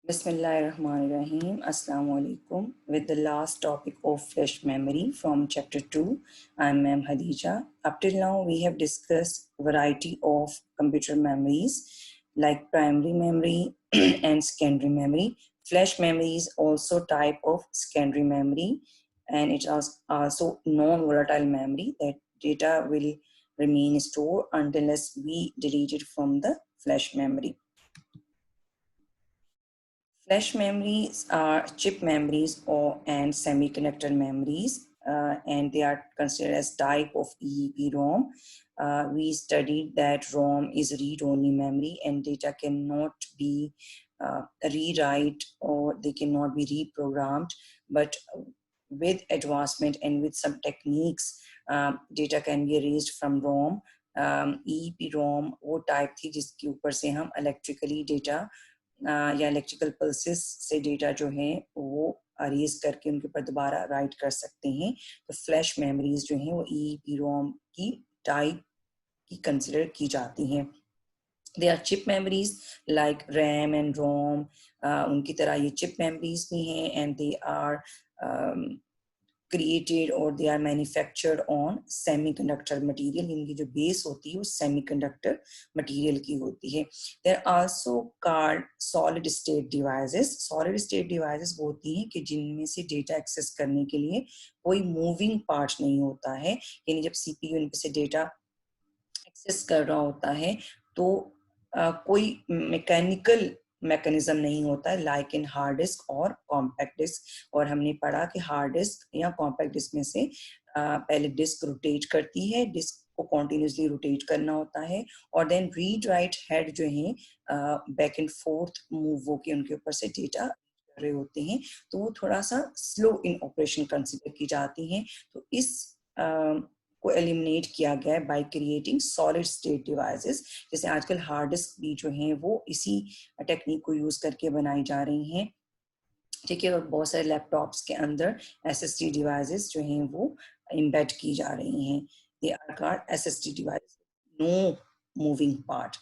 Bismillahirrahmanirrahim. Assalamu alaikum. With the last topic of flash memory from chapter 2, I'm Ma'am Hadija. Up till now, we have discussed variety of computer memories like primary memory and secondary memory. Flash memory is also type of secondary memory, and it is also non-volatile memory that data will remain stored unless we delete it from the flash memory. Flash memories are chip memories and semiconductor memories, and they are considered as type of EEPROM. We studied that ROM is read-only memory and data cannot be rewrite or they cannot be reprogrammed, but with advancement and with some techniques, data can be erased from ROM. EEPROM वो type थी जिसके ऊपर से हम electrically data या electrical pulses से data जो है वो अरेज करके उनके ऊपर दोबारा राइट कर सकते हैं। तो फ्लैश मेमोरीज जो हैं वो EEPROM की टाइप की कंसिडर की जाती हैं। They are chip memories like RAM and ROM, उनकी तरह ये चिप मेमोरीज भी हैं and they are created or they are manufactured on semiconductor material. इनकी जो बेस होती है वो semiconductor material की होती है. There are also called solid state devices. Solid state devices वो होती हैं कि जिनमें से data access करने के लिए कोई moving part नहीं होता है, यानी जब CPU इनमें से data access कर रहा होता है तो कोई मैकेनिकल मैकेनिज्म नहीं होता है लाइक इन हार्ड डिस्क और कॉम्पैक्ट डिस्क। और हमने पढ़ा कि हार्ड डिस्क या कॉम्पैक्ट डिस्क में से पहले डिस्क रोटेट करती है, डिस्क को कॉन्टिन्यूसली रोटेट करना होता है और देन रीड राइट हेड जो है बैक एंड फोर्थ मूव होके उनके ऊपर से डेटा कर रहे होते हैं, तो वो थोड़ा सा स्लो इन ऑपरेशन कंसिडर की जाती हैं। तो इस को एलिमिनेट किया गया है by creating solid state devices. जैसे आजकल हार्ड डिस्क भी जो हैं वो इसी टेक्निक को यूज करके बनाई जा रही हैं, ठीक है। और बहुत सारे लैपटॉप्स के अंदर SSD डिवाइसेस जो हैं वो एम्बेड की जा रही हैं। They are called SSD device, no moving part.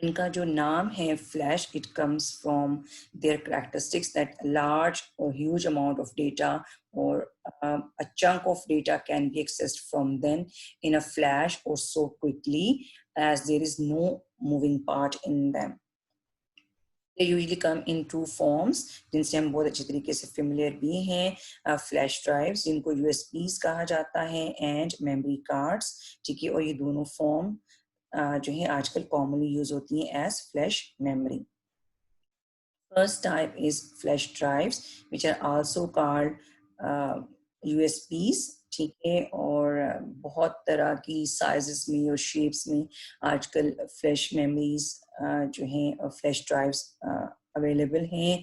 इनका जो नाम है flash, it comes from their characteristics that large और huge amount of data or a chunk of data can be accessed from them in a flash or so quickly as there is no moving part in them. They usually come in two forms जिनसे हम बहुत अच्छी तरीके से familiar भी हैं। Flash drives जिनको USBs कहा जाता है एंड मेमोरी कार्ड्स, ठीक है। और ये दोनों फॉर्म जो है आजकल कॉमनली यूज होती हैं as flash memory. First type is flash drives which are also called USBs, ठीक है। और बहुत तरह की साइजेस में और शेप्स में आजकल फ्लैश मेमोरीज जो हैं फ्लैश ड्राइव्स अवेलेबल हैं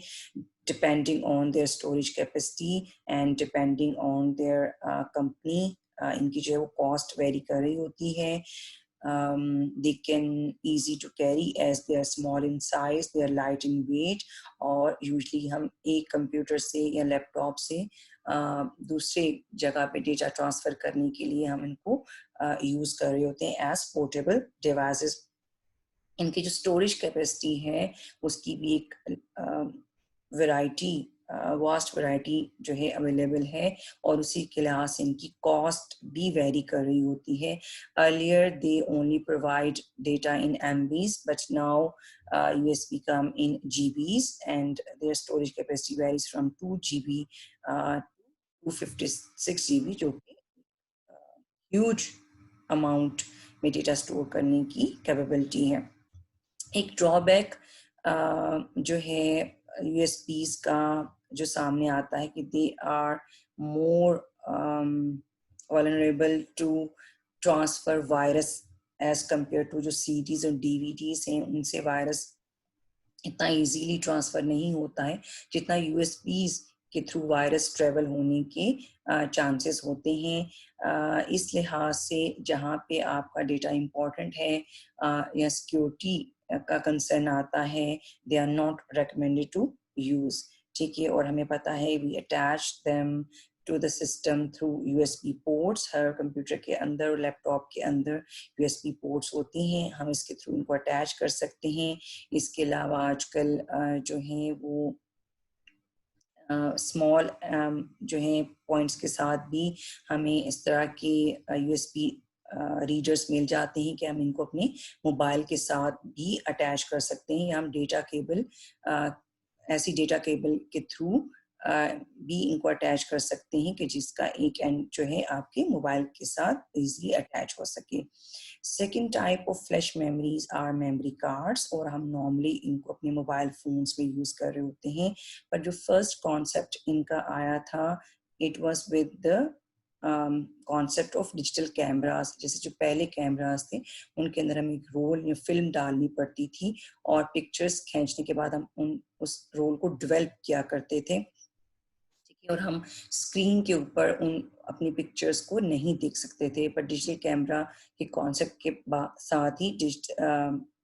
depending on their storage capacity and depending on their company। इनकी जो है वो कॉस्ट वेरी कर रही होती है। They can easy to carry as they are small in size, they are light in weight, और usually हम एक कंप्यूटर से या लैपटॉप से दूसरे जगह पे डेटा ट्रांसफर करने के लिए हम इनको यूज कर रहे होते हैं एज पोर्टेबल डिवाइसेस। इनकी जो स्टोरेज कैपेसिटी है उसकी भी एक वैरायटी वास्ट वैरायटी जो है अवेलेबल है और उसी के लिहाज से इनकी कॉस्ट भी वेरी कर रही होती है। Earlier they only provide data in MBs but now USB come in GBs and their storage capacity varies from 2 GB to 256 GB, जो कि ह्यूज अमाउंट में डेटा स्टोर करने की कैपेबिलिटी है। एक ड्रॉबैक जो है USBs का जो सामने आता है कि they are more vulnerable to transfer virus as compared to जो CDs और DVDs हैं उनसे वायरस इतना इजीली ट्रांसफर नहीं होता है जितना USBs के थ्रू वायरस ट्रेवल होने के चांसेस होते हैं। इस लिहाज से जहाँ पे आपका डेटा इम्पोर्टेंट है या सिक्योरिटी का कंसर्न आता है, they are not recommended to use, ठीक है। और हमें पता है we attach them to the system through USB ports. हर कंप्यूटर के अंदर और लैपटॉप के अंदर USB ports होती हैं, हम इसके थ्रू इनको अटैच कर सकते हैं। इसके अलावा आजकल जो है वो स्मॉल जो है पॉइंट्स के साथ भी हमें इस तरह के USB रीडर्स मिल जाते हैं कि हम इनको अपने मोबाइल के साथ भी अटैच कर सकते हैं, या हम डेटा केबल ऐसी डेटा केबल के थ्रू भी इनको अटैच कर सकते हैं कि जिसका एक एंड जो है आपके मोबाइल के साथ इजीली अटैच हो सके। Second type of flash memories are memory cards, और हम नॉर्मली इनको अपने मोबाइल फोन्स में यूज कर रहे होते हैं, पर जो फर्स्ट कॉन्सेप्ट इनका आया था it was with the concept of digital cameras. जैसे जो पहले कैमरास थे उनके अंदर हमें एक रोल या फिल्म डालनी पड़ती थी और पिक्चर्स खींचने के बाद हम उस रोल को डेवलप किया करते थे, और हम स्क्रीन के ऊपर उन अपनी पिक्चर्स को नहीं देख सकते थे। पर डिजिटल कैमरा के कॉन्सेप्ट के साथ ही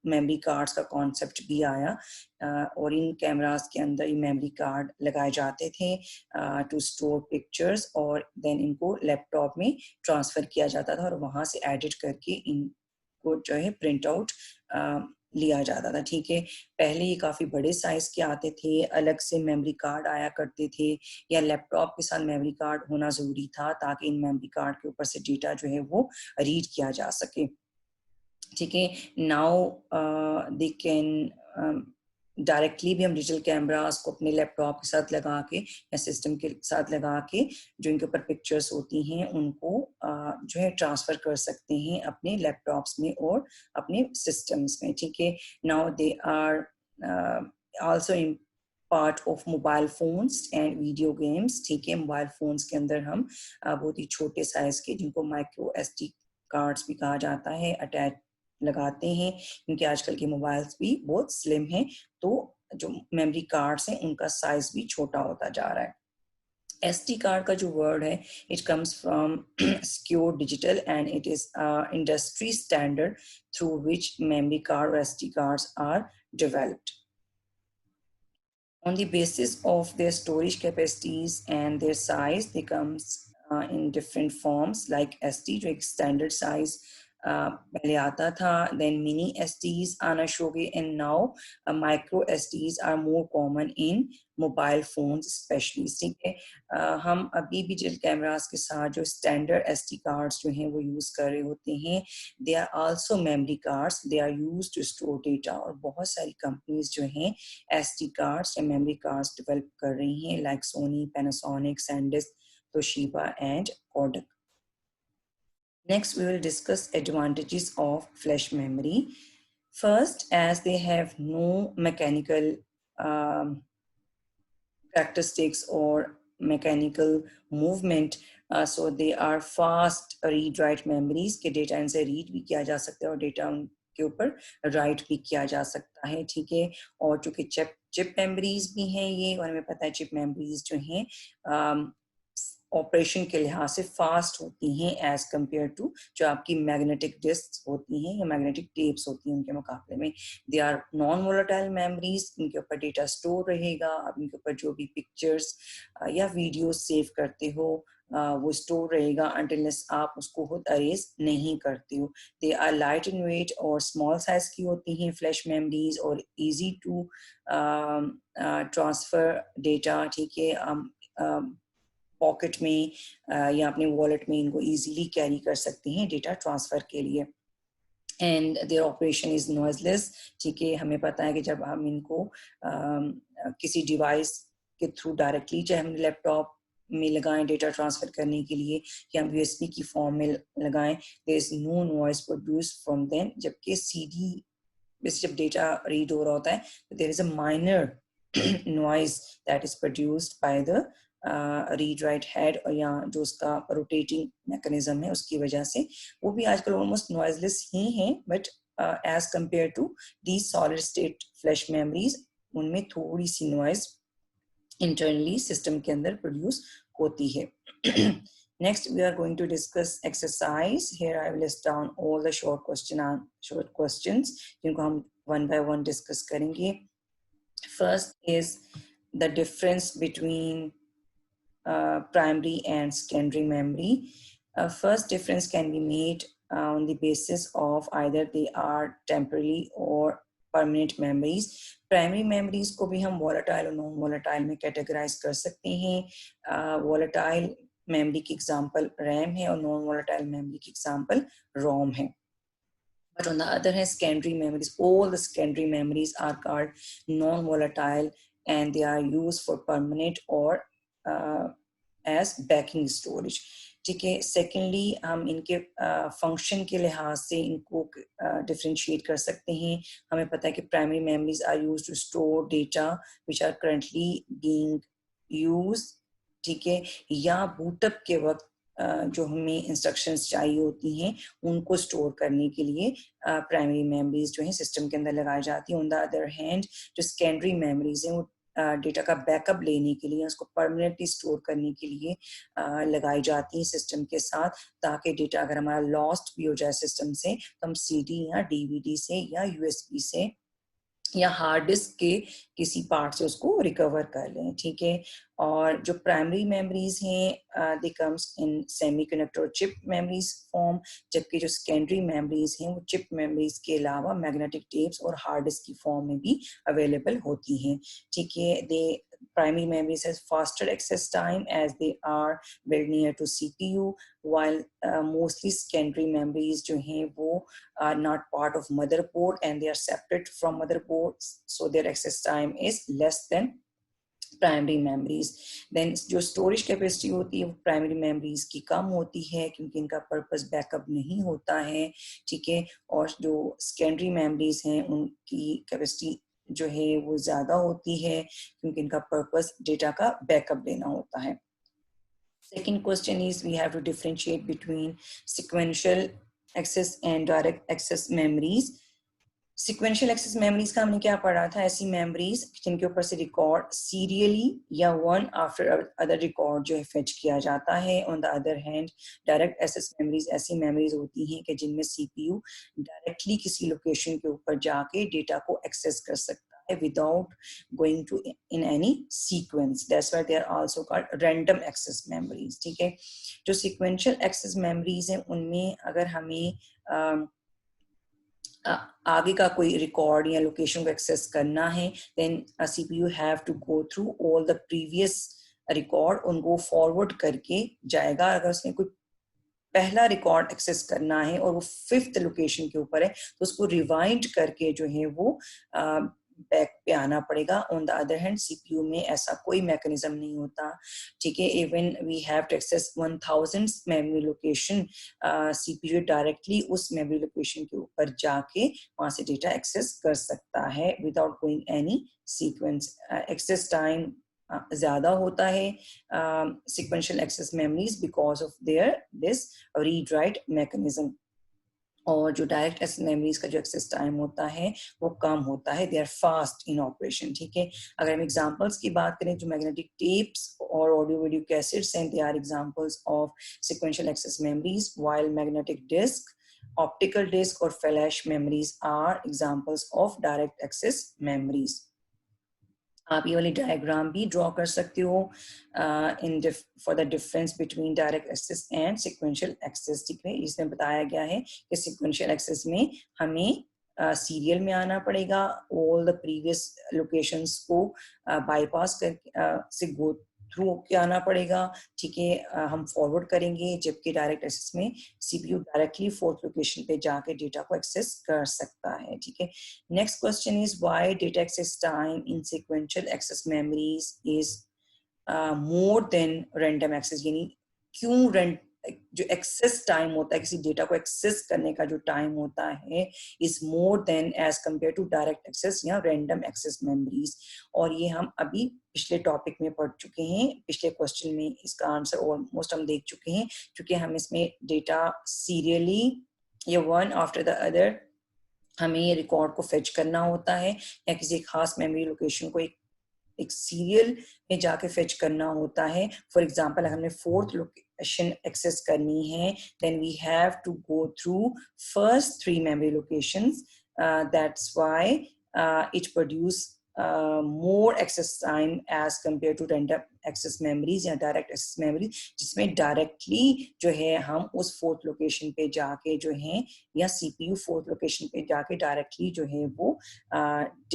मेमोरी कार्ड्स का कॉन्सेप्ट भी आया, और इन कैमरास के अंदर ये मेमोरी कार्ड लगाए जाते थे टू स्टोर पिक्चर्स, और देन इनको लैपटॉप में ट्रांसफर किया जाता था और वहां से एडिट करके इनको जो है प्रिंट आउट लिया जाता था। ठीक है, पहले ये काफी बड़े साइज के आते थे, अलग से मेमोरी कार्ड आया करते थे, या लैपटॉप के साथ मेमोरी कार्ड होना जरूरी था ताकि इन मेमोरी कार्ड के ऊपर से डेटा जो है वो रीड किया जा सके। ठीक है, नाउ दे कैन डायरेक्टली भी हम डिजिटल कैमरास को अपने लैपटॉप के साथ लगा के या सिस्टम के साथ लगा के जो इनके ऊपर पिक्चर्स होती हैं उनको जो है ट्रांसफर कर सकते हैं अपने लैपटॉप्स में और अपने सिस्टम्स में। ठीक है, now they are also in part of mobile phones and video games. ठीक है, मोबाइल फोन्स के अंदर हम बहुत ही छोटे साइज के, जिनको माइक्रो SD कार्ड्स भी कहा जाता है, अटैच लगाते हैं, क्योंकि आजकल के मोबाइल्स भी बहुत स्लिम हैं, तो जो मेमोरी कार्ड्स हैं उनका साइज भी छोटा होता जा रहा है। SD कार्ड का जो वर्ड है it comes from secure digital and it is industry standard through which memory card और SD cards are developed on the basis of their storage capacities and their size. They comes in different forms like SD जो एक standard size पहले आता था, then mini SDs आना शुरू हुए, and now micro SDs are more common in mobile phones specially. ठीक है, हम अभी भी डिजिटल कैमरास के साथ जो स्टैंडर्ड SD कार्ड्स जो हैं वो यूज कर रहे होते हैं, they are also memory cards, they are used to store data, और बहुत सारी कंपनीज जो हैं SD कार्ड्स या मेमोरी कार्ड्स डेवलप कर रही हैं, like Sony, Panasonic, SanDisk, Toshiba and Kodak. Next, we will discuss advantages of flash memory. First, as they have no mechanical characteristics or mechanical movement, so they are fast read write memories के data इनसे read भी किया जा सकता है और data उनके ऊपर राइट भी किया जा सकता है। ठीक है, और चूंकि चिप मेमोरीज भी हैं ये, और हमें पता है चिप मेमोरीज जो हैं ऑपरेशन के लिहाज से फास्ट होती हैं एज कंपेयर टू जो आपकी मैग्नेटिक डिस्क होती हैं या मैग्नेटिक टेप्स होती हैं उनके मुकाबले में। They are non volatile memories, इनके ऊपर डेटा स्टोर रहेगा, अब इनके ऊपर जो भी पिक्चर्स या वीडियो सेव करते हो वो स्टोर रहेगा अनटिल आप उसको खुद अरेज नहीं करते हो। They are light in weight और स्मॉल साइज की होती हैं फ्लैश मेमोरीज, और इजी टू ट्रांसफर डेटा। ठीक है, पॉकेट में या अपने वॉलेट में इनको इजीली कैरी कर सकते हैं डेटा ट्रांसफर के लिए। And their operation is noiseless. ठीक है, हमें पता है कि जब हम इनको किसी डिवाइस के थ्रू डायरेक्टली चाहे हम लैपटॉप में लगाएं डेटा ट्रांसफर करने के लिए, या हम USB की फॉर्म में लगाएं, there is no noise produce from them, जबकि CD में जब डेटा रीड हो रहा होता है तो there is a minor noise that is produced by the read write head, और या जो उसका रोटेटिंग मैकेनिज्म है उसकी वजह से वो भी आजकल ऑलमोस्ट नॉइजलेस ही हैं, but as compare to the solid state flash memories उनमें थोड़ी सी नॉइज इंटरनली सिस्टम के अंदर प्रोड्यूस होती है। Next, we are going to discuss exercise. Here I will list down all the short questions जिनको हम one by one discuss करेंगे. First is the difference between primary and secondary memory. First difference can be made on the basis of either they are temporary or permanent memories. Primary memories को भी हम volatile और non volatile में categorise कर सकते हैं. Volatile memory की example RAM है और नॉन वॉलेटाइल मेमोरी की एग्जांपल रोम है. But on the other hand, secondary memories, all the secondary memories are called non-volatile and they are used for permanent or as backing storage. ठीक है. Secondly हम इनके function के लिहाज से इनको डिफरेंशिएट कर सकते हैं. हमें पता है कि primary memories are used to store data which are currently being used. ठीक है. या बूटअप के वक्त जो हमें इंस्ट्रक्शंस चाहिए होती हैं उनको स्टोर करने के लिए प्राइमरी मेमोरीज जो है सिस्टम के अंदर लगाई जाती हैं. ऑन द अदर हैंड जो सेकेंडरी मेमोरीज हैं वो डेटा का बैकअप लेने के लिए, उसको परमानेंटली स्टोर करने के लिए लगाई जाती हैं सिस्टम के साथ, ताकि डेटा अगर हमारा लॉस्ट भी हो जाए सिस्टम से तो हम सीडी या डीवीडी से या यूएसबी से या हार्ड डिस्क के किसी पार्ट से उसको रिकवर कर लें. ठीक है. और जो प्राइमरी मेमोरीज हैं they comes in semiconductor chip memories form, जबकि जो सेकेंडरी मेमोरीज हैं वो चिप मेमोरीज के अलावा मैग्नेटिक टेप्स और हार्ड डिस्क की फॉर्म में भी अवेलेबल होती हैं. ठीक है. दे primary memories has faster access time as they are built near to CPU, while mostly secondary memories जो हैं वो are not part of motherboard and they are separate from motherboard, so their access time is less than primary memories. Then जो storage capacity होती है वो primary memories की कम होती है क्योंकि इनका पर्पस बैकअप नहीं होता है. ठीक है. और जो सेकेंडरी मेमोरीज हैं उनकी कैपेसिटी जो है वो ज्यादा होती है क्योंकि इनका पर्पस डेटा का बैकअप लेना होता है. Second question is we have to differentiate between sequential access and direct access memories. Sequential access memories का हमने क्या पढ़ा था? ऐसी मेमोरीज जिनके ऊपर से रिकॉर्ड सीरियली या वन आफ्टर अदर रिकॉर्ड जो है फेच किया जाता है. On the other hand direct access memories ऐसी मेमोरीज होती हैं कि जिनमें सीपीयू डायरेक्टली किसी लोकेशन के ऊपर जाके डेटा को एक्सेस कर सकता है without going to in any sequence. That's why they are also called random access memories. ठीक है. जो sequential access memories हैं उनमें अगर हमें आगे का कोई रिकॉर्ड या लोकेशन को एक्सेस करना है then CPU have to go through all the previous record, उनको फॉरवर्ड करके जाएगा. अगर उसने कोई पहला रिकॉर्ड एक्सेस करना है और वो फिफ्थ लोकेशन के ऊपर है तो उसको रिवाइंड करके जो है वो बैक पे आना पड़ेगा. On the other hand CPU में ऐसा कोई मैकेनिज्म नहीं होता. ठीक है. Even we have to access 1000 memory location, CPU directly उस मेमोरी लोकेशन के ऊपर जाके वहां से डेटा एक्सेस कर सकता है without going any sequence. Access time ज्यादा होता है sequential access memories because of their this read write mechanism. और जो डायरेक्ट एक्सेस मेमोरीज का जो एक्सेस टाइम होता है वो कम होता है. They are fast in operation. ठीक है. अगर हम एग्जांपल्स की बात करें जो मैग्नेटिक टेप्स और ऑडियो वीडियो कैसेट्स हैं, they are examples of sequential access memories, while magnetic disk, optical disk और flash memories are examples of direct access memories. आप ये वाली डायग्राम भी ड्रॉ कर सकते हो for the difference between direct access and sequential access. ठीक है. इसमें बताया गया है कि सिक्वेंशियल एक्सेस में हमें सीरियल में आना पड़ेगा, ऑल द प्रीवियस लोकेशंस को बाईपास कर से गो थ्रू के आना पड़ेगा. ठीक है. हम फॉरवर्ड करेंगे, जबकि डायरेक्ट एक्सेस में सीपीयू डायरेक्टली फोर्थ लोकेशन पे जाके डेटा को एक्सेस कर सकता है. ठीक है. Next question is why data access time in sequential access memories is more than random access. यानी क्यों जो एक्सेस टाइम होता है किसी डेटा को एक्सेस करने का जो टाइम होता है is more than as compare to direct access या रैंडम एक्सेस मेमोरीज. और ये हम अभी पिछले टॉपिक में पढ़ चुके हैं. पिछले क्वेश्चन में इसका आंसर ऑलमोस्ट हम देख चुके हैं क्योंकि हम इसमें डेटा सीरियली या वन आफ्टर द अदर हमें ये रिकॉर्ड को फेच करना होता है या किसी खास मेमोरी लोकेशन को एक सीरियल में जाके फेच करना होता है. फॉर एग्जांपल अगर हमें फोर्थ लोकेशन एक्सेस करनी है then we have to go through first 3 memory locations. That's why it produce more access time as compared to random access memories या direct access memories, जिसमें directly जो है हम उस fourth location पे जाके जो है या CPU fourth location पे जाके directly जो है वो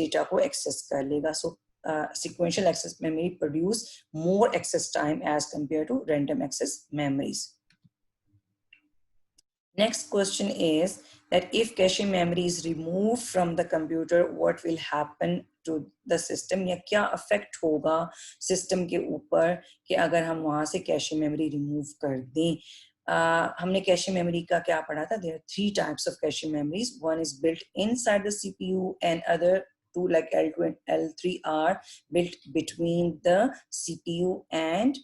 data को access कर लेगा. So sequential access memory produce more access time as compared to random access memories. Next question is that if cache memory is removed from the computer, what will happen to the system? या क्या affect होगा system के ऊपर कि अगर हम वहाँ से cache memory remove कर दें? हमने cache memory का क्या पढ़ा था? There are 3 types of cache memories. One is built inside the CPU and other 2 like L2 and L3 are built between the CPU and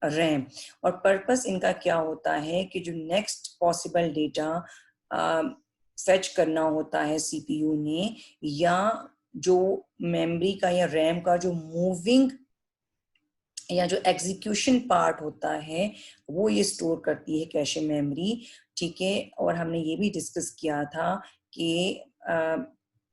RAM. और पर्पस इनका क्या होता है कि जो नेक्स्ट पॉसिबल डेटा फेच करना होता है सीपीयू ने, या जो मेमोरी का या रैम का जो मूविंग या जो एग्जीक्यूशन पार्ट होता है वो ये स्टोर करती है कैशे मेमोरी. ठीक है. और हमने ये भी डिस्कस किया था कि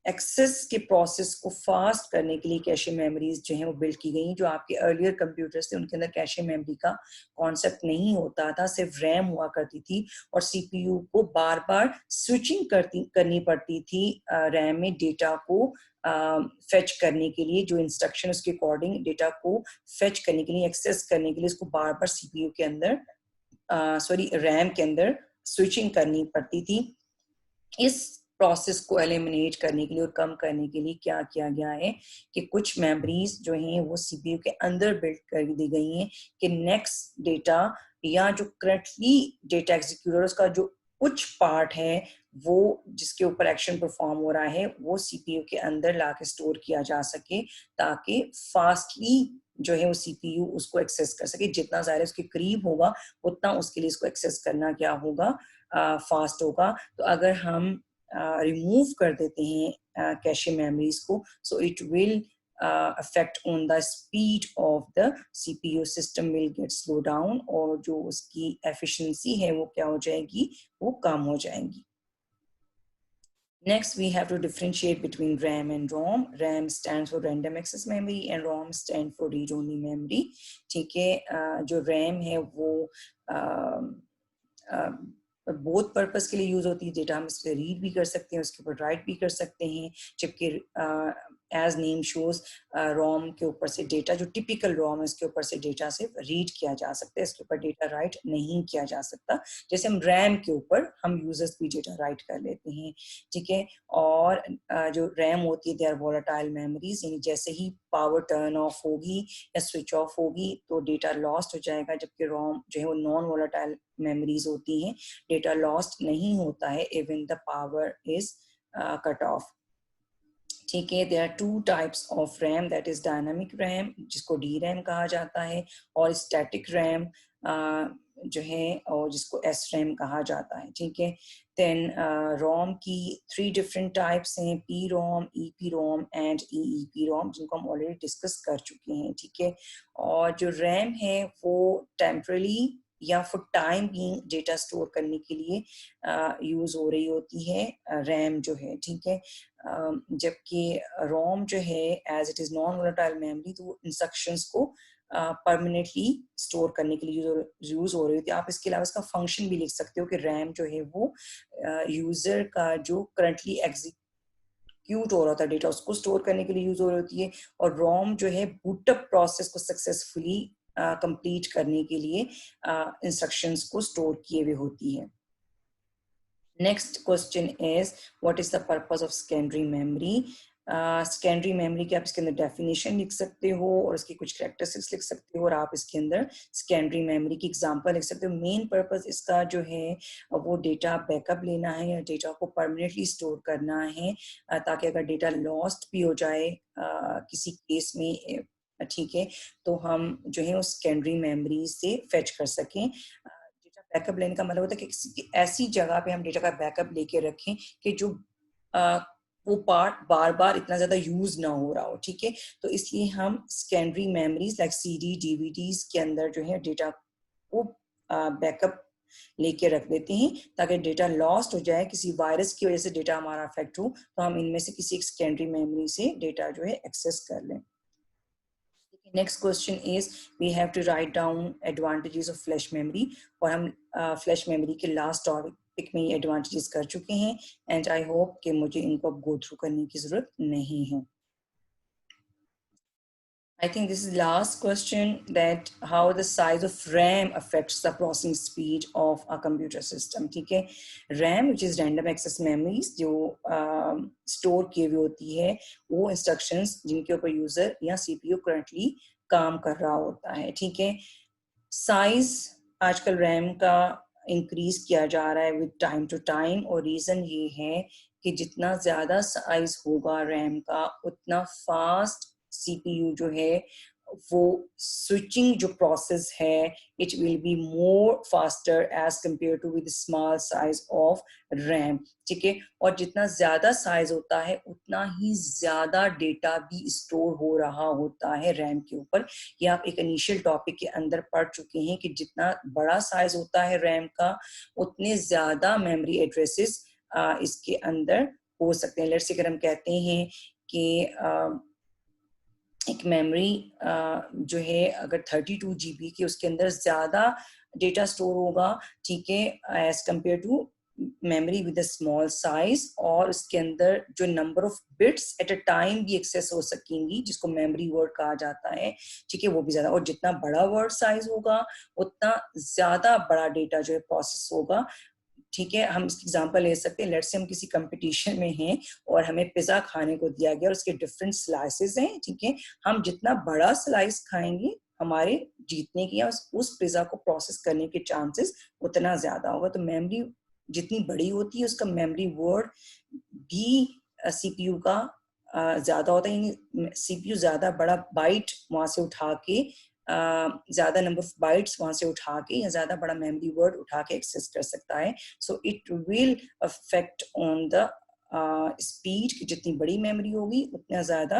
एक्सेस के प्रोसेस को फास्ट करने के लिए कैशे मेमोरीज जो है वो बिल्ड की गई. जो आपके अर्लियर कंप्यूटर्स थे उनके अंदर कैशे मेमोरी का कॉन्सेप्ट नहीं होता था, सिर्फ रैम हुआ करती थी और सीपीयू को बार बार स्विचिंग करनी पड़ती थी रैम में डेटा को फेच करने के लिए. जो इंस्ट्रक्शन उसके अकॉर्डिंग डेटा को फेच करने के लिए, एक्सेस करने के लिए उसको बार बार सीपीयू के अंदर रैम के अंदर स्विचिंग करनी पड़ती थी. इस प्रोसेस को एलिमिनेट करने के लिए और कम करने के लिए क्या किया गया है कि कुछ मेमोरीज जो हैं वो सीपीयू के अंदर बिल्ड कर दी गई हैं कि नेक्स्ट डेटा या जो करंटली डेटा एग्जीक्यूटर उसका जो कुछ पार्ट है वो जिसके ऊपर एक्शन परफॉर्म हो रहा है वो सीपीयू के अंदर लाके स्टोर किया जा सके ताकि फास्टली जो है वो सीपीयू उसको एक्सेस कर सके. जितना ज़्यादा उसके करीब होगा उतना उसके लिए इसको एक्सेस करना क्या होगा, फास्ट होगा. तो अगर हम रिमूव कर देते हैं कैशे मेमोरीज को, so it will affect on the speed of the CPU. System will get slow down और जो उसकी efficiency है वो क्या हो जाएगी, वो कम हो जाएगी. Next, we have to differentiate between RAM and ROM. RAM stands for random access memory and ROM stands for read-only memory. ठीक है. जो RAM है वो बोथ पर्पस के लिए यूज होती है. डेटा हम इस पर रीड भी कर सकते हैं, उसके ऊपर राइट भी कर सकते हैं. जबकि एज नेम शोज रोम के ऊपर से डेटा, जो टिपिकल रोम है उसके ऊपर से डेटा सिर्फ रीड किया जा सकता है, इसके ऊपर डेटा राइट नहीं किया जा सकता. जैसे हम रैम के ऊपर हम यूजर्स भी डेटा राइट कर लेते हैं. ठीक है. और जो रैम होती है दे आर वोलेटाइल मेमोरीज, यानी जैसे ही पावर टर्न ऑफ होगी या स्विच ऑफ होगी तो डेटा लॉस्ट हो जाएगा. जबकि रोम जो है वो नॉन वोलेटाइल मेमोरीज होती हैं, डेटा लॉस्ट नहीं होता है even the power is cut off. ठीक है. There are 2 types of RAM, that is dynamic RAM जिसको डी रैम कहा जाता है और स्टैटिक रैम जो है और जिसको एस रैम कहा जाता है. ठीक है. देन रोम की 3 डिफरेंट टाइप्स हैं, P ROM, EP ROM and EEP ROM, जिनको हम ऑलरेडी डिस्कस कर चुके हैं. ठीक है. और जो रैम है वो टेम्पररी या for time being data store करने के लिए यूज हो रही होती है रैम जो है. ठीक है. जबकि रोम जो है as it is non volatile memory तो इंस्ट्रक्शंस को परमानेंटली स्टोर करने के लिए यूज हो रही होती है. आप इसके अलावा इसका फंक्शन भी लिख सकते हो कि रैम जो है वो यूजर का जो करंटली एग्जीक्यूट हो रहा था डेटा उसको स्टोर करने के लिए यूज हो रही होती है, और रोम जो है बूटअप प्रोसेस को सक्सेसफुली कंप्लीट करने के लिए इंस्ट्रक्शंस को स्टोर किए हुए होती है. Next question is what is the purpose of secondary memory? Secondary memory की आप इसके अंदर डेफिनेशन लिख सकते हो और इसकी कुछ कैरेक्टरिस्टिक्स लिख सकते हो और आप इसके अंदर सेकेंडरी मेमोरी की एग्जांपल लिख सकते हो. मेन पर्पस इसका जो है वो डेटा बैकअप लेना है या डेटा को परमानेंटली स्टोर करना है ताकि अगर डेटा लॉस्ट भी हो जाए किसी केस में, ठीक है, तो हम जो है उस सेकेंडरी मेमोरी से फेच कर सकें. बैकअप लेने का मतलब होता है कि किसी ऐसी जगह पे हम डेटा का बैकअप लेके रखें कि जो वो पार्ट बार बार इतना ज्यादा यूज ना हो रहा हो. ठीक है. तो इसलिए हम secondary memories like CD DVDs के अंदर जो है डेटा को बैकअप लेके रख देते हैं ताकि डेटा लॉस्ट हो जाए, किसी वायरस की वजह से डेटा हमारा अफेक्ट हो तो हम इनमें से किसी एक सेकेंडरी मेमोरी से डेटा जो है एक्सेस कर लें। Next question is we have to write down advantages of flash memory और हम flash memory के last topic में ये advantages कर चुके हैं and I hope कि मुझे इनको अब go through करने की ज़रूरत नहीं है। I think this is last question, that how the size of RAM affects the processing speed of a computer system. ठीक है, RAM which is random access memories जो store किए हुए होती है, वो instructions जिनके ऊपर user या CPU currently काम कर रहा होता है। ठीक है, size आजकल RAM का increase किया जा रहा है with time to time और reason ये है कि जितना ज़्यादा size होगा RAM का उतना fast CPU जो है वो switching जो process है it will be more faster as compared to with the small size of RAM। ठीक है, और जितना ज़्यादा size होता है उतना ही ज़्यादा डेटा भी स्टोर हो रहा होता है RAM के ऊपर। ये आप एक इनिशियल टॉपिक के अंदर पढ़ चुके हैं कि जितना बड़ा साइज होता है RAM का उतने ज़्यादा मेमोरी एड्रेसेस इसके अंदर हो सकते हैं। लेट्स से अगर हम कहते हैं कि एक मेमोरी जो है अगर 32 GB की उसके अंदर ज़्यादा डेटा स्टोर होगा, ठीक है, as compare to memory with a small size, और उसके अंदर जो number of bits at a time भी एक्सेस हो सकेंगी जिसको मेमोरी वर्ड कहा जाता है, ठीक है, वो भी ज़्यादा। और जितना बड़ा वर्ड साइज होगा उतना ज़्यादा बड़ा डेटा जो है प्रोसेस होगा। ठीक है, हम इसकी एग्जांपल ले सकते हैं। लेट्स से हम किसी कंपटीशन में हैं और हमें पिज़्ज़ा खाने को दिया गया और उसके डिफरेंट स्लाइसेस हैं, ठीक है, हम जितना बड़ा स्लाइस खाएंगे हमारे जीतने की या उस पिज़्ज़ा को प्रोसेस करने के चांसेस उतना ज़्यादा होगा। तो मेमोरी जितनी बड़ी होती है उसका मेमोरी वर्ड भी सीपीयू का ज़्यादा होता है, यानी सीपीयू ज़्यादा बड़ा बाइट वहाँ से उठा के ज़्यादा नंबर ऑफ बाइट्स वहाँ से उठा के या ज़्यादा बड़ा मेमोरी वर्ड उठा के एक्सेस कर सकता है। So it will affect on the speed की जितनी बड़ी मेमोरी होगी उतना ज़्यादा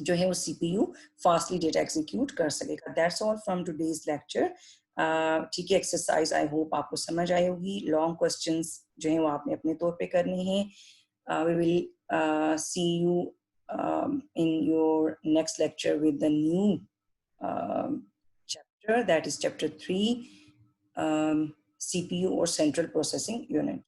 जो है वो सीपीयू फास्टली डेटा एग्जीक्यूट कर सकेगा। That's all from today's lecture. ठीक है, एक्सरसाइज आई होप आपको समझ आई होगी। लॉन्ग क्वेश्चंस जो है वो आपने अपने तौर पे करने हैं। We will see you in your next lecture with the new chapter, that is chapter 3, CPU or central processing unit.